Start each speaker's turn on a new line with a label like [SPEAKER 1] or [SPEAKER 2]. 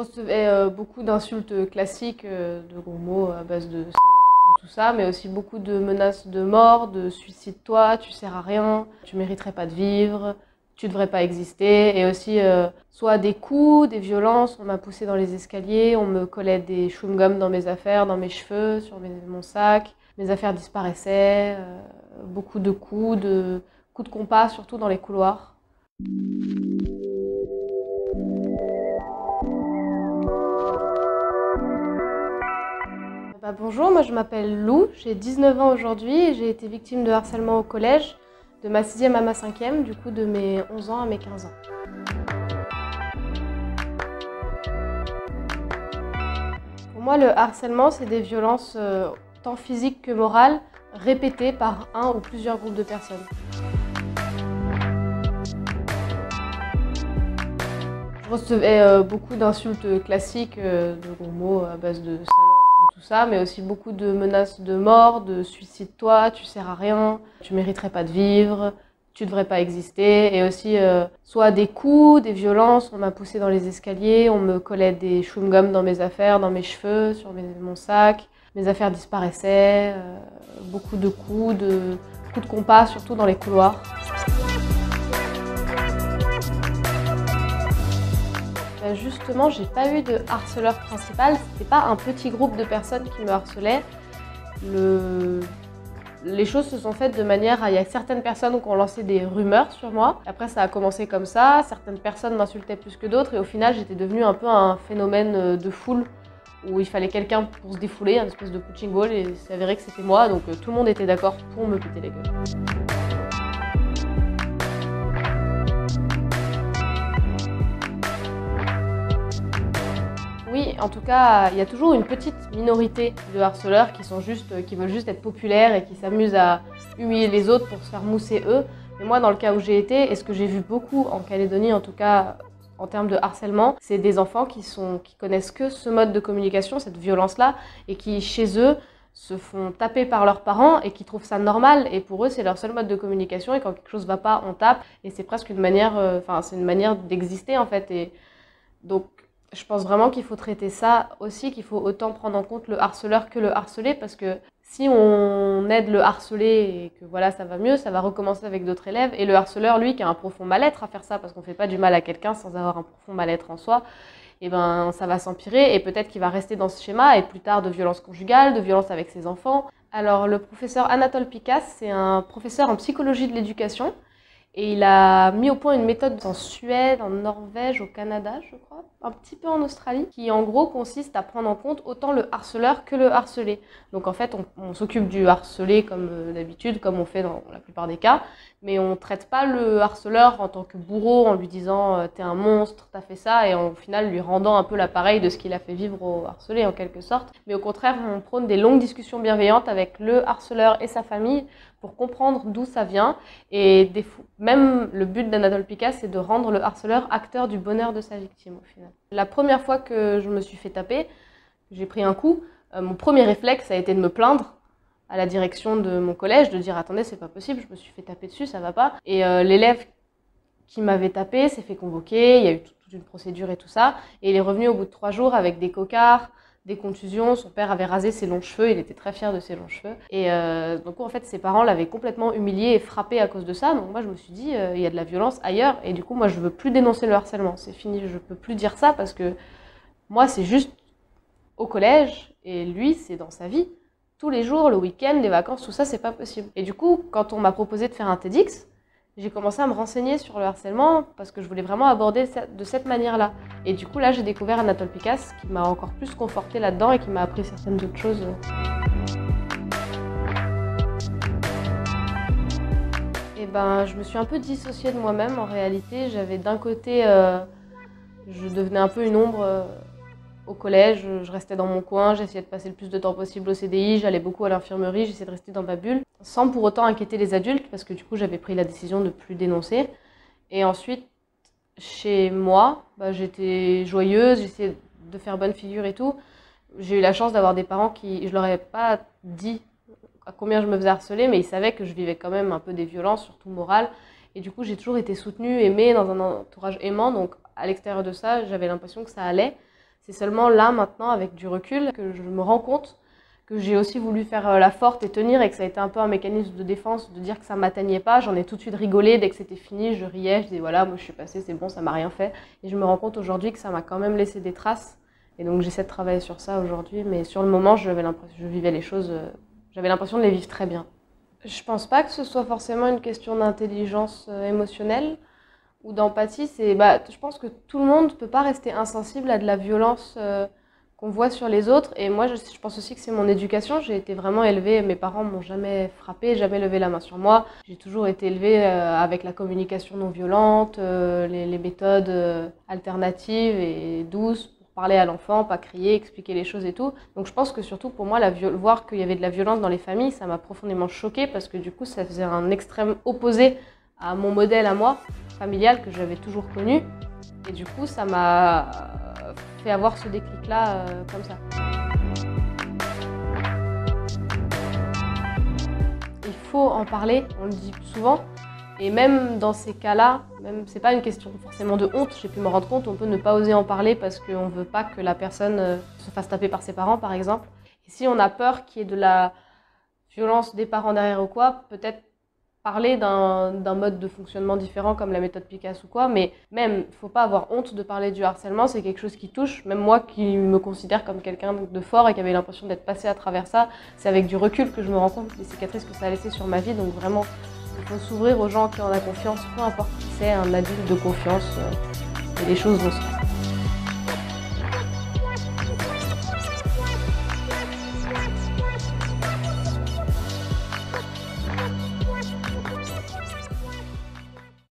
[SPEAKER 1] Je recevais beaucoup d'insultes classiques, de gros mots à base de salope, tout ça, mais aussi beaucoup de menaces de mort, de suicide-toi, tu sers à rien, tu mériterais pas de vivre, tu devrais pas exister. Et aussi soit des coups, des violences, on m'a poussé dans les escaliers, on me collait des chewing-gums dans mes affaires, dans mes cheveux, sur mon sac, mes affaires disparaissaient, beaucoup de coups de compas, surtout dans les couloirs. Bonjour, moi je m'appelle Lou, j'ai 19 ans aujourd'hui et j'ai été victime de harcèlement au collège, de ma 6e à ma 5e, du coup de mes 11 ans à mes 15 ans. Pour moi, le harcèlement, c'est des violences tant physiques que morales, répétées par un ou plusieurs groupes de personnes. Je recevais beaucoup d'insultes classiques, de gros mots à base de salope, tout ça, mais aussi beaucoup de menaces de mort, de suicide-toi, tu sers à rien, tu mériterais pas de vivre, tu devrais pas exister. Et aussi soit des coups, des violences, on m'a poussé dans les escaliers, on me collait des chewing-gums dans mes affaires, dans mes cheveux, sur mon sac, mes affaires disparaissaient, beaucoup de coups de compas, surtout dans les couloirs. Justement, j'ai pas eu de harceleur principal, c'était pas un petit groupe de personnes qui me harcelaient. Les choses se sont faites de manière à... Il y a certaines personnes qui ont lancé des rumeurs sur moi. Après, ça a commencé comme ça, certaines personnes m'insultaient plus que d'autres et au final, j'étais devenue un peu un phénomène de foule où il fallait quelqu'un pour se défouler, un espèce de punching ball, et il s'est avéré que c'était moi, donc tout le monde était d'accord pour me péter les gueules. Oui, en tout cas, il y a toujours une petite minorité de harceleurs qui veulent juste être populaires et qui s'amusent à humilier les autres pour se faire mousser eux. Mais moi, dans le cas où j'ai été, et ce que j'ai vu beaucoup en Calédonie, en tout cas en termes de harcèlement, c'est des enfants qui connaissent que ce mode de communication, cette violence-là, et qui, chez eux, se font taper par leurs parents et qui trouvent ça normal. Et pour eux, c'est leur seul mode de communication. Et quand quelque chose ne va pas, on tape. Et c'est presque une manière, c'est une manière d'exister, en fait. Et donc, je pense vraiment qu'il faut traiter ça aussi, qu'il faut autant prendre en compte le harceleur que le harcelé, parce que si on aide le harcelé et que voilà, ça va mieux, ça va recommencer avec d'autres élèves. Et le harceleur, lui, qui a un profond mal-être à faire ça, parce qu'on ne fait pas du mal à quelqu'un sans avoir un profond mal-être en soi, et ben ça va s'empirer et peut-être qu'il va rester dans ce schéma et plus tard de violence conjugale, de violence avec ses enfants. Alors le professeur Anatole Pikas, c'est un professeur en psychologie de l'éducation. Et il a mis au point une méthode en Suède, en Norvège, au Canada, je crois, un petit peu en Australie, qui en gros consiste à prendre en compte autant le harceleur que le harcelé. Donc en fait, on s'occupe du harcelé comme d'habitude, comme on fait dans la plupart des cas, mais on ne traite pas le harceleur en tant que bourreau en lui disant « t'es un monstre, t'as fait ça » et au final lui rendant un peu l'appareil de ce qu'il a fait vivre au harcelé en quelque sorte. Mais au contraire, on prône des longues discussions bienveillantes avec le harceleur et sa famille pour comprendre d'où ça vient. Et même le but d'Anatole Pikas, c'est de rendre le harceleur acteur du bonheur de sa victime au final. La première fois que je me suis fait taper, j'ai pris un coup, mon premier réflexe a été de me plaindre à la direction de mon collège, de dire « Attendez, c'est pas possible, je me suis fait taper dessus, ça va pas ». Et l'élève qui m'avait tapé s'est fait convoquer, il y a eu toute une procédure et tout ça. Et il est revenu au bout de 3 jours avec des cocards, des contusions, son père avait rasé ses longs cheveux, il était très fier de ses longs cheveux. Et donc en fait ses parents l'avaient complètement humilié et frappé à cause de ça. Donc moi je me suis dit, il y a de la violence ailleurs et du coup moi je veux plus dénoncer le harcèlement. C'est fini, je peux plus dire ça parce que moi c'est juste au collège et lui c'est dans sa vie. Tous les jours, le week-end, les vacances, tout ça c'est pas possible. Et du coup quand on m'a proposé de faire un TEDx, j'ai commencé à me renseigner sur le harcèlement parce que je voulais vraiment aborder de cette manière-là. Et du coup, là, j'ai découvert Anatole Pikas qui m'a encore plus confortée là-dedans et qui m'a appris certaines autres choses. Et ben, je me suis un peu dissociée de moi-même en réalité. J'avais d'un côté, je devenais un peu une ombre au collège, je restais dans mon coin, j'essayais de passer le plus de temps possible au CDI, j'allais beaucoup à l'infirmerie, j'essayais de rester dans ma bulle, sans pour autant inquiéter les adultes, parce que du coup j'avais pris la décision de ne plus dénoncer. Et ensuite, chez moi, j'étais joyeuse, j'essayais de faire bonne figure et tout. J'ai eu la chance d'avoir des parents qui, je leur ai pas dit à combien je me faisais harceler, mais ils savaient que je vivais quand même un peu des violences, surtout morales. Et du coup, j'ai toujours été soutenue, aimée, dans un entourage aimant, donc à l'extérieur de ça, j'avais l'impression que ça allait. C'est seulement là, maintenant, avec du recul, que je me rends compte que j'ai aussi voulu faire la forte et tenir et que ça a été un peu un mécanisme de défense, de dire que ça m'atteignait pas. J'en ai tout de suite rigolé dès que c'était fini, je riais, je disais voilà, moi je suis passée, c'est bon, ça m'a rien fait. Et je me rends compte aujourd'hui que ça m'a quand même laissé des traces. Et donc j'essaie de travailler sur ça aujourd'hui, mais sur le moment, je vivais les choses, j'avais l'impression de les vivre très bien. Je pense pas que ce soit forcément une question d'intelligence émotionnelle ou d'empathie. Je pense que tout le monde peut pas rester insensible à de la violence qu'on voit sur les autres. Et moi, je pense aussi que c'est mon éducation. J'ai été vraiment élevée, mes parents m'ont jamais frappée, jamais levé la main sur moi. J'ai toujours été élevée avec la communication non violente, les méthodes alternatives et douces pour parler à l'enfant, pas crier, expliquer les choses et tout. Donc je pense que surtout pour moi, voir qu'il y avait de la violence dans les familles, ça m'a profondément choquée parce que du coup, ça faisait un extrême opposé à mon modèle à moi, familial, que j'avais toujours connu. Et du coup, ça m'a fait avoir ce déclic-là comme ça. Il faut en parler, on le dit souvent. Et même dans ces cas-là, c'est pas une question forcément de honte, j'ai pu me rendre compte, on peut ne pas oser en parler parce qu'on veut pas que la personne se fasse taper par ses parents, par exemple. Et si on a peur qu'il y ait de la violence des parents derrière ou quoi, peut-être parler d'un mode de fonctionnement différent comme la méthode Picasso ou quoi, mais même, il faut pas avoir honte de parler du harcèlement, c'est quelque chose qui touche, même moi qui me considère comme quelqu'un de fort et qui avait l'impression d'être passé à travers ça, c'est avec du recul que je me rends compte des cicatrices que ça a laissé sur ma vie, donc vraiment, il faut s'ouvrir aux gens qui en ont confiance, peu importe qui c'est, un adulte de confiance, et les choses vont se faire.